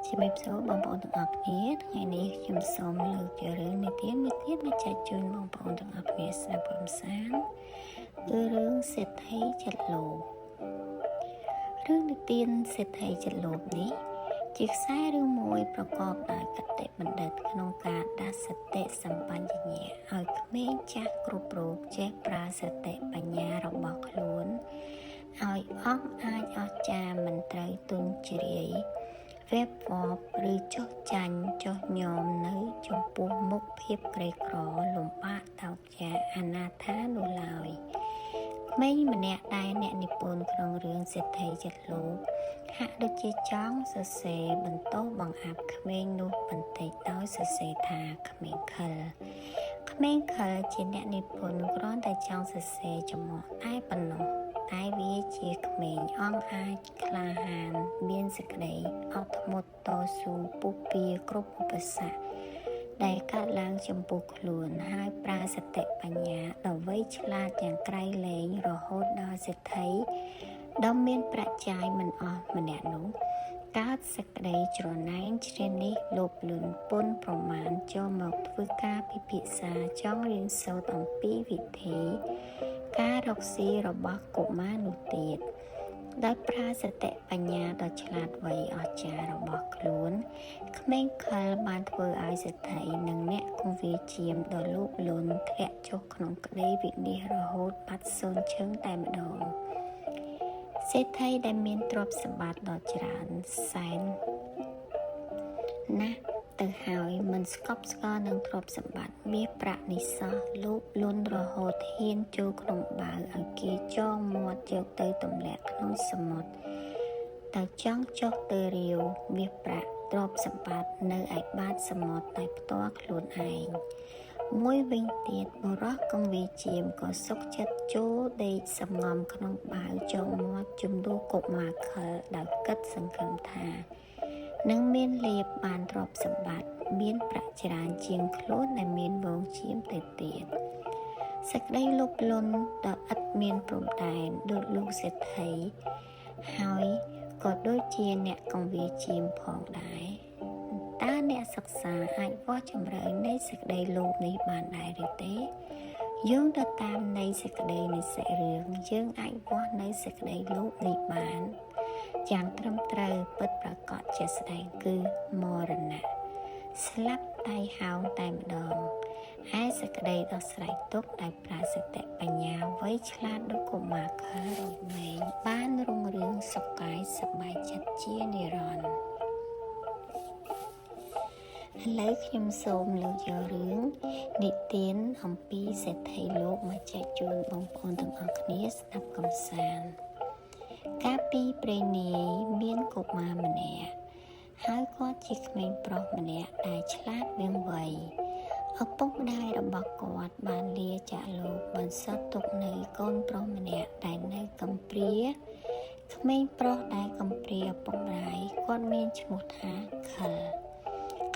ជំរាបសួរបងប្អូនទាំងអស់គ្នាថ្ងៃនេះខ្ញុំសូមលើកយករឿងនិទានមួយទៀតមកចែកជូនបងប្អូនទាំងអស់គ្នាស្ដាប់កំសាន្តគឺរឿងសេដ្ឋីចិត្តលោភរឿងនិទានសេដ្ឋីចិត្តលោភនេះជាខ្សែរឿងមួយប្រកបដោយគតិបណ្ឌិតក្នុងការដាស់សតិសម្បញ្ញៈឲ្យក្មេងចាស់គ្រប់រូបចេះប្រើសតិបញ្ញារបស់ខ្លួនឲ្យអស់អាចអស្ចារ្យមិនត្រូវទុនជ្រាយវេបវបឬចុះចាញ់ចុះញោមនៅចំពោះមុខភាពក្រីក្រលំបាកតោកយ៉ាអនាថានោះឡើយក្មេងម្នាក់ដែលអ្នកនិពន្ធក្នុងរឿងសេដ្ឋីចិត្តលោភហាក់ដូចជាចង់សរសេរបន្តបង្អាប់ក្មេងនោះបន្តិចដោយសរសេរថាក្មេងខិលជាអ្នកនិពន្ធគ្រាន់តែចង់សរសេរចំអកតែប៉ុណ្ណោះតែវាជាក្មេងអង់អាចក្លាហានមានសេចក្តីអត់ធ្មត់តស៊ូពុះពៀគ្រប់ឧបសគ្គដែលកើតឡើងចំពោះខ្លួនហើយប្រើសតិបញ្ញាដ៏វៃឆ្លាតយ៉ាងក្រៃលែងរហូតដល់សេដ្ឋីដ៏មានប្រាជ្ញាមិនអស់ម្នាក់នោះកើតសេចក្តីច្រណែនជ្រានេះលោភលន់ពន់ប្រមាណចូលមកធ្វើការពិភាក្សាចង់រៀនសូត្រអំពីវិធីការរកស៊ីរបស់កុមារនោះទៀតដោយប្រើសតិបញ្ញាដ៏ឆ្លាតវៃអស្ចារ្យរបស់ខ្លួនក្មេងខិលបានធ្វើឲ្យសេដ្ឋីនិងអ្នកគង្វាជាមដ៏លោភលន់ធ្លាក់ចុះក្នុងក្តីវិនិច្ឆ័យរហូតបាត់សូន្យឈឹងតែម្ដងសេដ្ឋីដែលមានទ្រព្យសម្បត្តិដ៏ច្រើនសែនណាស់ទៅហើយមិនស្កប់ស្កល់នឹងទ្រព្យសម្បត្តិមាសប្រាក់នេះសោះលោភលន់រហូតហ៊ានចូលក្នុងបាវឲ្យគេចងមាត់យកទៅទម្លាក់ក្នុងសមុទ្រតែចង់ចុះទៅរាវមាសប្រាក់ទ្រព្យសម្បត្តិនៅឯបាតសមុទ្រតែផ្ទាល់ខ្លួនឯងមួយវិញទៀតបុរសកង្វាជាមក៏សុខចិត្តចូលដេកសំងំក្នុងបាវចងមាត់ជំនួសកុមារខិលដោយគិតសង្ឃឹមថានឹងមានលាភបានទ្រព្យសម្បត្តិមានប្រាក់ច្រើនជាងខ្លួនដែលមានវងឈាមទៅទៀតសេចក្តីលោភលន់ដ៏ឥតមានព្រំដែនដូចលោកសេដ្ឋីហើយក៏ដូចជាអ្នកកង្វាជាមផងដែរតើអ្នកសិក្សាអាចវាស់ជម្រៅនៃសេចក្តីលោភនេះបានដែរឬទេយោងទៅតាមនៃសេចក្តីនៃសាច់រឿងយើងអាចវាស់នៅសេចក្តីលោភនេះបានយ៉ាងត្រឹមត្រូវពិតប្រាកដជាស្ដែងគឺមរណៈស្លាប់ដៃហោងតែម្ដងហើយសេចក្តីដ៏ស្រែកទុក្ខដែលប្រើសតិបញ្ញាវៃឆ្លាតដូចកុមារខិលរត់មែងបានរុងរឿងសុខកាយសប្បាយចិត្តជានិរន្តរ៍ឥឡូវខ្ញុំសូមលើកយករឿងនិទានអំពីសេដ្ឋីលោកមកចែកជូនបងប្អូនទាំងអស់គ្នាស្ដាប់កំសាន្តកាលពីព្រេងនាយមានកុមារម្នាក់ហើយគាត់ជាក្មេងប្រុសម្នាក់ដែលឆ្លាតវាងវៃឪពុកម្ដាយរបស់គាត់បានលាចាកលោកបន្សត់ទុកនៅកូនប្រុសម្នាក់ដែលនៅកំព្រាក្មេងប្រុសដែលកំព្រាឪពុកម្ដាយគាត់មានឈ្មោះថាខិល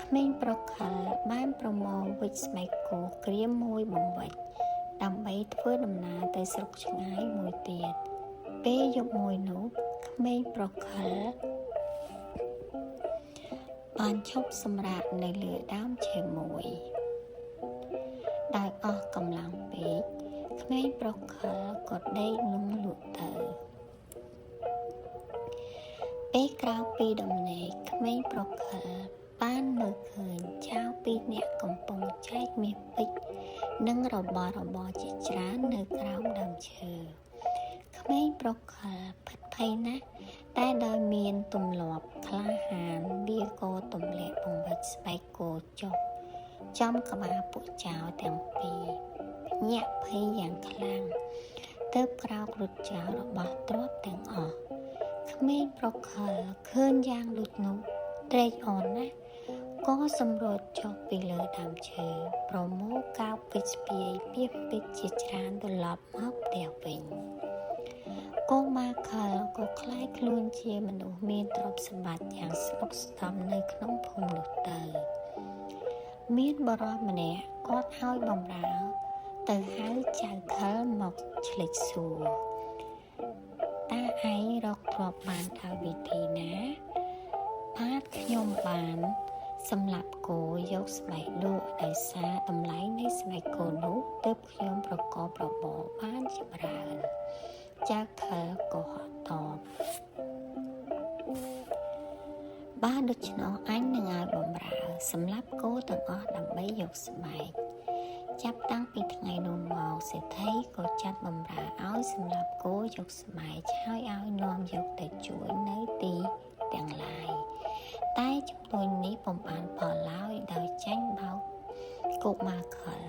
ក្មេងប្រុសខិលបានប្រមូលវិចស្បែកគោក្រៀមមួយបង្វិចដើម្បីធ្វើដំណើរទៅស្រុកឆ្ងាយមួយទៀតពេលយប់មួយនោះក្មេងប្រុសខិលបានឈប់សម្រាកនៅលើដើមឈើមួយដោយអស់កម្លាំងពេកក្មេងប្រុសខិលក៏ដេកលំលក់ទៅពេលក្រោយពីដំណេកក្មេងប្រុសខិលបានមើលឃើញចៅពីរនាក់កំពុងចែកមាសពេជ្រនិងរបស់របរជាច្រើននៅក្រោមដើមឈើក្មេងប្រុសខិលភិតភ័យណាស់តែដោយមានទម្លាប់ក្លាហានវាក៏ទម្លាក់បង្វិចស្បែកគោចុះចំក្បាលពួកចៅទាំងពីរញាក់ភ័យយ៉ាងខ្លាំងទើបក្រោករត់ចោលរបស់ទ្រព្យទាំងអស់ក្មេងប្រុសខិលឃើញយ៉ាងដូចនោះត្រេកអរណាស់ក៏សម្រត់ចុះពីលើដើមឈើប្រមូលកោបវិចស្ពាយមាសពេជ្រជាច្រើនត្រឡប់មកផ្ទះវិញកុមារខិលក៏ខ្លាចខ្លួនជាមនុស្សមានទ្រព្យសម្បត្តិយ៉ាងស្តុកស្តម្ភនៅក្នុងភូមិនោះទៅមានបរិសម្នាក់គាត់ឲ្យបម្រើទៅហៅចៅខិលមកឆ្លេចសួរតើឯងរកទ្រព្យបានដោយវិធីណាបាទខ្ញុំ ខ្ញុំបានសម្រាប់គោយកស្បែកលក់ដោយសារតម្លៃនៃស្បែកគោនោះទើបខ្ញុំប្រកបរបរបានចម្រើនចាក់ខលក៏ហត់តបបាទដូច្នោះអញនឹងឲ្យបំរើសម្រាប់គោទាំងអស់ដើម្បីយកស្បែកចាប់តាំងពីថ្ងៃនោះមកសេដ្ឋីក៏ចាត់បំរើឲ្យសម្រាប់គោយកស្បែកហើយឲ្យនាំយកទៅជួយនៅទីទាំងឡាយតែចំនួននេះពុំបានផលឡើយដោយចាញ់បោកកុមារខល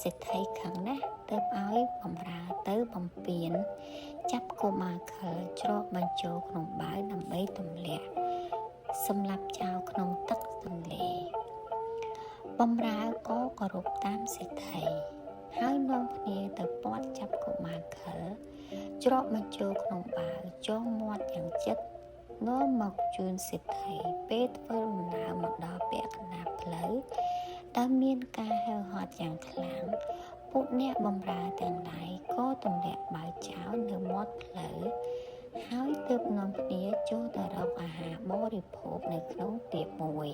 សេដ្ឋីខឹងណាស់ទើបឲ្យបំរើទៅបំពេញចាប់កុមារខលច្រកបញ្ចូលក្នុងបាវដើម្បីទម្លាក់សម្រាប់ចោលក្នុងទឹកទន្លេបំរើក៏គោរពតាមសេដ្ឋីហើយនាំគ្នាទៅពាត់ចាប់កុមារខលច្រកបញ្ចូលក្នុងបាវចងមាត់យ៉ាងជិតនាំមកជូនសេដ្ឋីពេលធ្វើដំណើរមកដល់ពាក់កណ្ដាលផ្លូវដែលមានការហៅហត់យ៉ាងខ្លាំងពួកអ្នកបម្រើទាំងឡាយក៏ទម្លាក់បាវចោលនៅមាត់ផ្លូវហើយទើបនាំគ្នាចូលទៅរកអាហារបរិភោគនៅក្នុងទៀបមួយ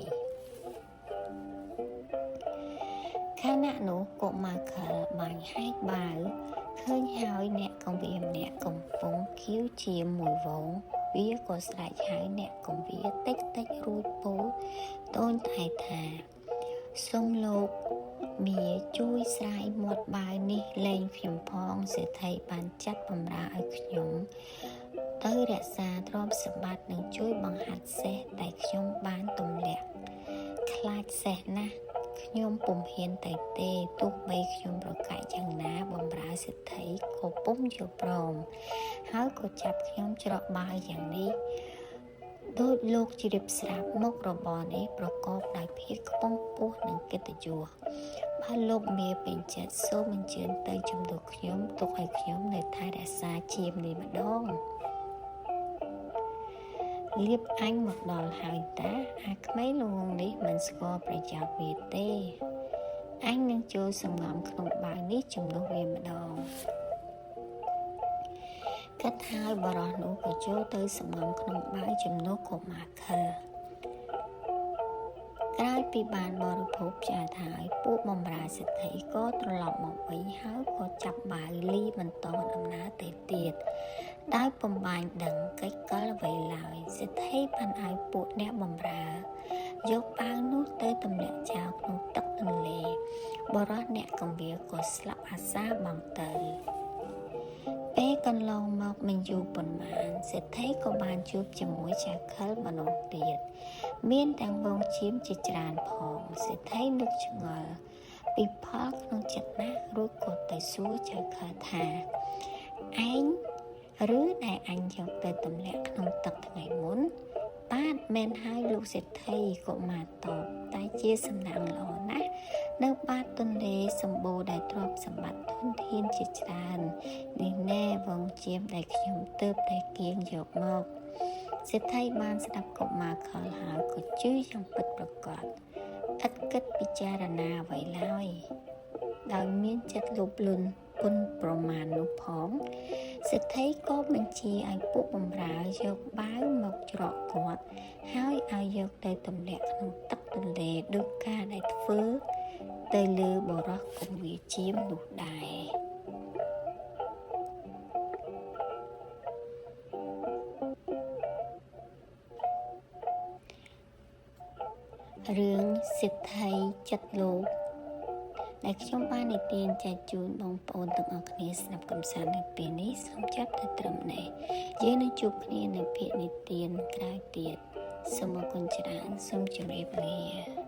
ខណៈនោះកុមារខលបានហែកបាវឃើញហើយអ្នកកងវាម្នាក់កំពុងគៀវជាមួយវងវាក៏ស្រែកហៅអ្នកកងវាតិចរួចពោលតូនតែថាសូមលោកមាជួយស្រាយមាត់បាវនេះលែងខ្ញុំផងសេដ្ឋីបានចាត់បម្រើឲ្យខ្ញុំទៅរក្សាទ្រព្យសម្បត្តិនិងជួយបង្ហាត់សេះតែខ្ញុំបានទម្លាក់ខ្លាចសេះណាស់ខ្ញុំពុំហ៊ានទៅទេទោះបីខ្ញុំប្រកែកយ៉ាងណាបម្រើសេដ្ឋីក៏ពុំយល់ព្រមហើយក៏ចាប់ខ្ញុំច្រកបាវយ៉ាងនេះដូចលោកជ្រាបស្រាប់មុខរបរនេះប្រកបដោយភាពខ្ពង់ខ្ពស់និងកិត្តិយសបើលោកមាពេញចិត្តសូមអញ្ជើញទៅជំនួសខ្ញុំទុកឲ្យខ្ញុំនៅថែរក្សាជាមនេះម្ដងលៀបអញមកដល់ហើយតាអាក្មេងល្ងងនេះមិនស្គាល់ប្រយោជន៍វាទេអញនឹងចូលសម្ងំក្នុងបាវនេះជំនួសវាម្ដងគិតហើយបរោះនោះក៏ចូលទៅសម្ងំក្នុងបាវជំនួសកុមារខលក្រោយពីបានបរិភោគឆ្អែតហើយពួកបម្រើសេដ្ឋីក៏ត្រឡប់មកវិញហើយក៏ចាប់បាវលីបន្តដំណើរទៅទៀតដោយពំបាញ់ដឹងកិច្ចកលអ្វីឡើយសេដ្ឋីបានឲ្យពួកអ្នកបម្រើយកបាវនោះទៅទម្លាក់ចោលក្នុងទឹកទន្លេបរោះអ្នកកងវាក៏ស្លាប់អាសាបង់ទៅពេលកន្លងមកមិនយូរប៉ុន្មានសេដ្ឋីក៏បានជួបជាមួយចៅខលម្ដងទៀតមានទាំងវងឈាមជាច្រើនផងសេដ្ឋីនឹកឆ្ងល់ពីផលក្នុងចិត្តណាស់រួចក៏ទៅសួរចៅខលថាឯងឬដែលអញយកទៅទម្លាក់ក្នុងទឹកថ្ងៃមុនបាទមែនហើយលោកសេដ្ឋីក៏មកតបតែជាសំណាងល្អណាស់នៅបាតទន្លេសម្បូរដោយទ្រព្យសម្បត្តិធនធានជាច្រើននេះណែវងជៀមដែលខ្ញុំទើបតែគៀងយកមកសេដ្ឋីបានស្ដាប់កុមារខលហើយក៏ជឿយ៉ាងពិតប្រាកដឥតគិតពិចារណាអ្វីឡើយដោយមានចិត្តលោភលន់ពុនប្រមាណនោះផងសេដ្ឋីក៏បញ្ជាឲ្យពួកបម្រើយកបាវមកច្រកគាត់ហើយឲ្យយកទៅទម្លាក់ក្នុងទឹកទន្លេដូចការដែលធ្វើទៅលើបរោះកុំវាជាមនោះដែររឿងសេដ្ឋីចិត្តលោភដែលខ្ញុំបាននិទានចែកជូនបងប្អូនទាំងអស់គ្នាស្ដាប់កំសាន្តនៅពេលនេះសូមចាប់តែត្រឹមនេះយើងនឹងជួបគ្នានៅភាគនិទានក្រោយទៀតសូមអរគុណច្រើនសូមជម្រាបលា